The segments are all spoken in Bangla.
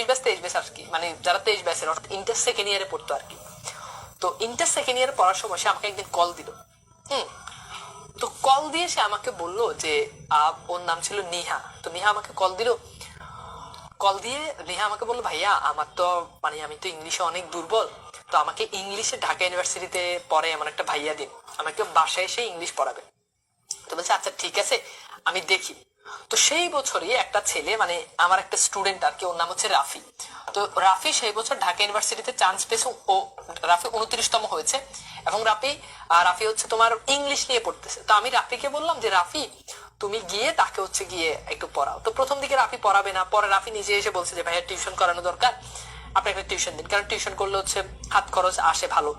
ব্যাচ 23 ব্যাচ আর কি, মানে যারা 23 ব্যাচের অর্থাৎ ইন্টার সেকেন্ড ইয়ারে পড়তো আর কি। তো ইন্টার সেকেন্ড ইয়ারে পড়ার সময় সে আমাকে একদিন কল দিল। তো কল দিয়ে সে আমাকে বললো যে ওর নাম ছিল নিহা। তো নিহা আমাকে কল দিল, কল দিয়ে নেহা আমাকে বললো ভাইয়া আমার তো মানে আমি তো ইংলিশে অনেক দুর্বল, তো আমাকে ইংলিশে ঢাকা ইউনিভার্সিটিতে পড়ে এমন একটা ভাইয়া দিন, আমাকে বাসায় এসে ইংলিশ পড়াবে। তো বলছে আচ্ছা ঠিক আছে আমি দেখি। তো সেই বছরই একটা ছেলে মানে আমার একটা স্টুডেন্ট আর কি, ওর নাম হচ্ছে রাফি। তো রাফি সেই বছর ঢাকা ইউনিভার্সিটিতে চান্স পেয়েছে, ও রাফি 29তম হয়েছে এবং রাফি হচ্ছে তোমার ইংলিশ নিয়ে পড়তেছে। তো আমি রাফিকে বললাম যে রাফি তুমি গিয়ে তাকে হচ্ছে গিয়ে একটু পড়াও। তো প্রথম দিকে রাফি পড়াবে না, পরে রাফি নিজে এসে বলছে যে ভাইয়া টিউশন করানো দরকার, আপনি একটা টিউশন দিন, কারণ টিউশন করলে হচ্ছে হাত খরচ আসে ভালো।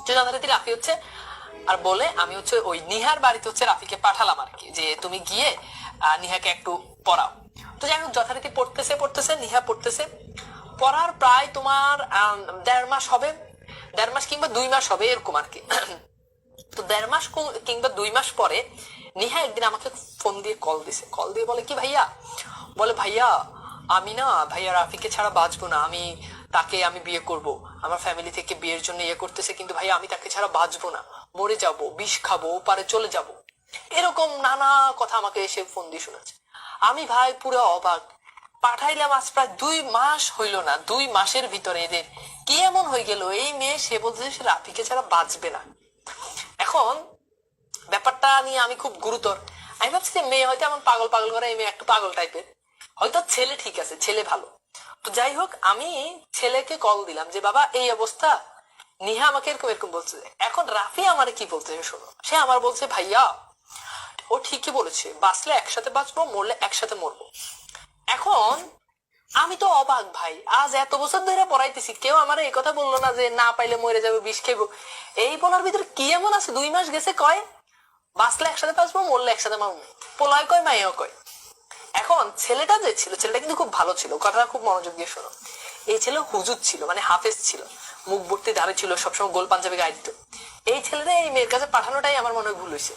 যথারীতি রাফি হচ্ছে আর বলে আমি হচ্ছে ওই নিহার বাড়িতে হচ্ছে রাফিকে পাঠালাম আর কি, যে তুমি গিয়ে নিহাকে একটু পড়াও। তো যাই হোক যথারীতি পড়তেছে নিহা পড়তেছে। পড়ার প্রায় তোমার 1.5 মাস হবে, 1.5 মাস কিংবা 2 মাস হবে এরকম আর কি। তো 1.5 মাস কিংবা 2 মাস পরে নিহা একদিন আমাকে ফোন দিয়ে কল দিছে, কল দিয়ে বলে কি ভাইয়া, বলে ভাইয়া আমি না ভাইয়া রাফিকে ছাড়া বাঁচবো না, তাকে আমি বিয়ে করব, আমার ফ্যামিলি থেকে বিয়ের জন্য ইয়ে করতেছে, কিন্তু ভাইয়া আমি তাকে ছাড়া বাঁচবো না, মরে যাব, বিষ খাবো, ওপারে চলে যাব, এরকম নানা কথা আমাকে এসে ফোন দিয়ে শোনাচ্ছে। আমি ভাই পুরো অবাক, পাঠাইলাম আজ প্রায় 2 মাস হইল না, 2 মাসের ভিতরে এদের কি এমন হয়ে গেল, এই মেয়ে সে বলছে সে রাফিকে ছাড়া বাঁচবে না। এখন ব্যাপারটা নিয়ে আমি খুব গুরুতর, আমি ভাবছি যে মেয়ে হয়তো এমন পাগল পাগল করে, এই মেয়ে একটু পাগল টাইপের, হয়তো ছেলে ঠিক আছে, ছেলে ভালো। তো যাই হোক আমি ছেলেকে কল দিলাম যে বাবা এই অবস্থা, নিহা আমাকে এরকম এরকম বলছে। এখন রাফি আমারে কি বলছে শোনো, সে আমার বলছে ভাইয়া ও ঠিকই বলেছে, বাঁচলে একসাথে বাঁচবো, মরলে একসাথে মরবো। এখন আমি তো অবাক ভাই, আজ এত বছর ধরে পড়াইতেছি, কেউ আমার এই কথা বললো না যে না পাইলে মরে যাবে, বিষ খেবো। এই বলার ভিতরে কি এমন আছে, 2 মাস গেছে কয় বাঁচলে একসাথে বাঁচবো, মরলে একসাথে মারবো, পোলায় কয় মাইয়াও কয়। এখন ছেলেটা যে ছিল, ছেলেটা কিন্তু খুব ভালো ছিল, কথাটা খুব মনোযোগ দিয়ে শোনো। এই ছেলে হুজুর ছিল, মানে হাফেজ ছিল, মুখ ভর্তি দাঁড়ে ছিল, সবসময় গোল পাঞ্জাবি গায়ে দিত। এই ছেলেটা এই মেয়ের কাছে পাঠানোটাই আমার মনে হয় ভুল হয়েছে,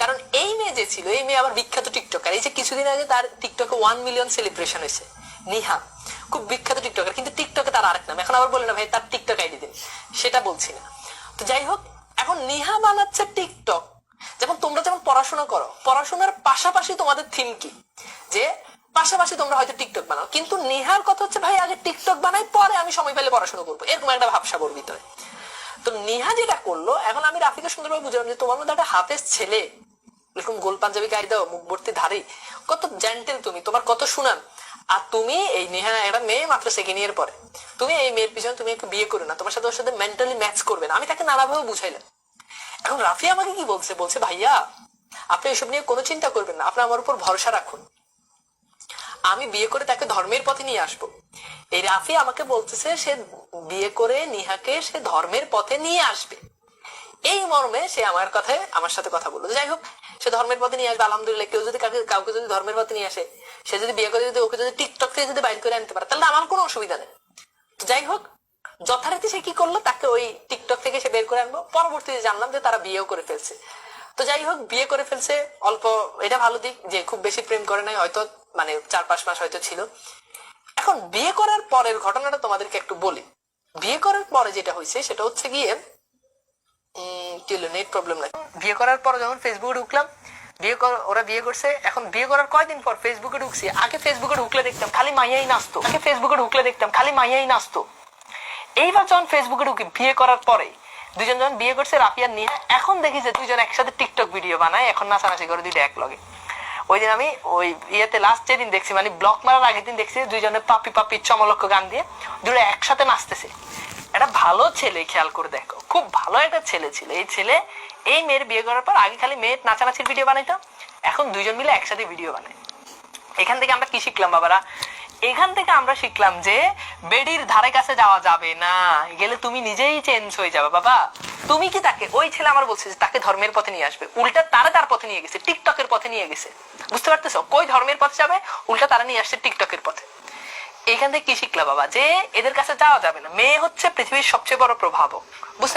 কারণ এই মেয়ে যে ছিল, এই মেয়ে আবার বিখ্যাত টিকটকার। এই যে কিছুদিন আগে তার টিকটকে 1 মিলিয়ন সেলিব্রেশন হয়েছে, নিহা খুব বিখ্যাত টিকটকার, কিন্তু টিকটকে তার আরেক নাম। এখন আবার বলে না ভাই তার টিকটক আইডি দিন, সেটা বলছি না। তো যাই হোক এখন নিহা বানাচ্ছে টিকটক। যেমন তোমরা যেমন পড়াশোনা করো, পড়াশোনার পাশাপাশি তোমাদের থিম কি, যে পাশাপাশি তোমরা হয়তো টিকটক বানাও, কিন্তু নেহার কথা হচ্ছে ভাই আগে টিকটক বানাই, পরে আমি সময় পেলে পড়াশোনা করবো, এরকম একটা ভাবসা ওর ভিতরে। তো নেহা যেটা করলো, এখন আমি রাফিকে সুন্দরভাবে বুঝলাম যে তোমার মধ্যে একটা হাফেজ ছেলে, এরকম গোল পাঞ্জাবি গায়ে দাও, মুখ ভর্তি ধারি, কত জেন্টেল তুমি, তোমার কত সুনাম, আর তুমি এই নেহা একটা মেয়ে মাত্র সেকেন্ড ইয়ার পরে, তুমি এই মেয়ের পিছনে তুমি একটু বিয়ে করো না, তোমার সাথে ওর সাথে মেন্টালি ম্যাচ করবে না। আমি তাকে নানাভাবে বুঝাইলাম। এখন রাফি আমাকে কি বলছে, বলছে ভাইয়া আপনি এসব নিয়ে কোনো চিন্তা করবেন না, আপনি আমার উপর ভরসা রাখুন, আমি বিয়ে করে তাকে ধর্মের পথে নিয়ে আসবো। এই রাফি আমাকে বলতেছে সে বিয়ে করে নিহাকে সে ধর্মের পথে নিয়ে আসবে, এই মর্মে সে আমার কথায় আমার সাথে কথা বললো। যাই হোক সে ধর্মের পথে নিয়ে আসবে, আলহামদুলিল্লাহ। কেউ যদি কাউকে যদি ধর্মের পথে নিয়ে আসে, সে যদি বিয়ে করে যদি ওকে যদি টিকটক থেকে যদি বাইর করে আনতে পারে, তাহলে আমার কোনো অসুবিধা নেই। তো যাই হোক যথারীতি সে কি করলো, তাকে ওই টিকটক থেকে সে বের করে আনবো। পরবর্তীতে জানলাম যে তারা বিয়েও করে ফেলছে। তো যাই হোক বিয়ে করে ফেলছে অল্প, এটা ভালো দিক যে খুব বেশি প্রেম করে নাই, হয়তো মানে 4-5 মাস হয়তো ছিল। এখন বিয়ে করার পরের ঘটনাটা তোমাদেরকে একটু বলি। বিয়ে করার পরে যেটা হয়েছে সেটা হচ্ছে গিয়ে নেট প্রবলেম নাই। বিয়ে করার পর যখন ফেসবুকে ঢুকলাম, ওরা বিয়ে করছে। এখন বিয়ে করার কয়দিন পর ফেসবুকে ঢুকছি, আগে ফেসবুকে ঢুকলে দেখতাম খালি মাইয়াই নাচতো, এইবার যখন ফেসবুকে ঢুকি বিয়ে করার পরে, দুজন যখন বিয়ে করছে রাফি আর নিহা, এখন দেখি যে দুজন একসাথে টিকটক ভিডিও বানায়, এখন নাচানাচি করে দুইটা এক লগে। ওই দিন আমি ওই ইয়েতে লাস্ট যেদিন দেখছি, মানে ব্লক মারার আগের দিন দেখছি দুইজনে পাপি পাপি চমলক্ষ গান দিয়ে দুটো একসাথে নাচতেছে। একটা ভালো ছেলে, খেয়াল করে দেখো, খুব ভালো একটা ছেলে ছিল এই ছেলে। এই মেয়ের বিয়ে করার পর আগে খালি মেয়ের নাচানাচির ভিডিও বানাইতো, এখন দুইজন মিলে একসাথে ভিডিও বানায়। এখান থেকে আমরা কি শিখলাম বাবারা? এখান থেকে আমরা শিখলাম যে বেডির ধারে কাছে যাওয়া যাবে না, গেলে তুমি নিজেই চেঞ্জ হয়ে যাবে বাবা। তুমি কি তাকে, ওই ছেলে আমার বলছে যে তাকে ধর্মের পথে নিয়ে আসবে, উল্টা তার পথে নিয়ে গেছে, টিকটকের পথে নিয়ে গেছে। বুঝতে পারতেছো? কই ধর্মের পথে যাবে, উল্টা তারা নিয়ে আসছে টিকটকের পথে। এখান থেকে কি শিখলা বাবা? যে এদের কাছে যাওয়া যাবে না, মেয়ে হচ্ছে পৃথিবীর সবচেয়ে বড় প্রভাবক। বুঝতে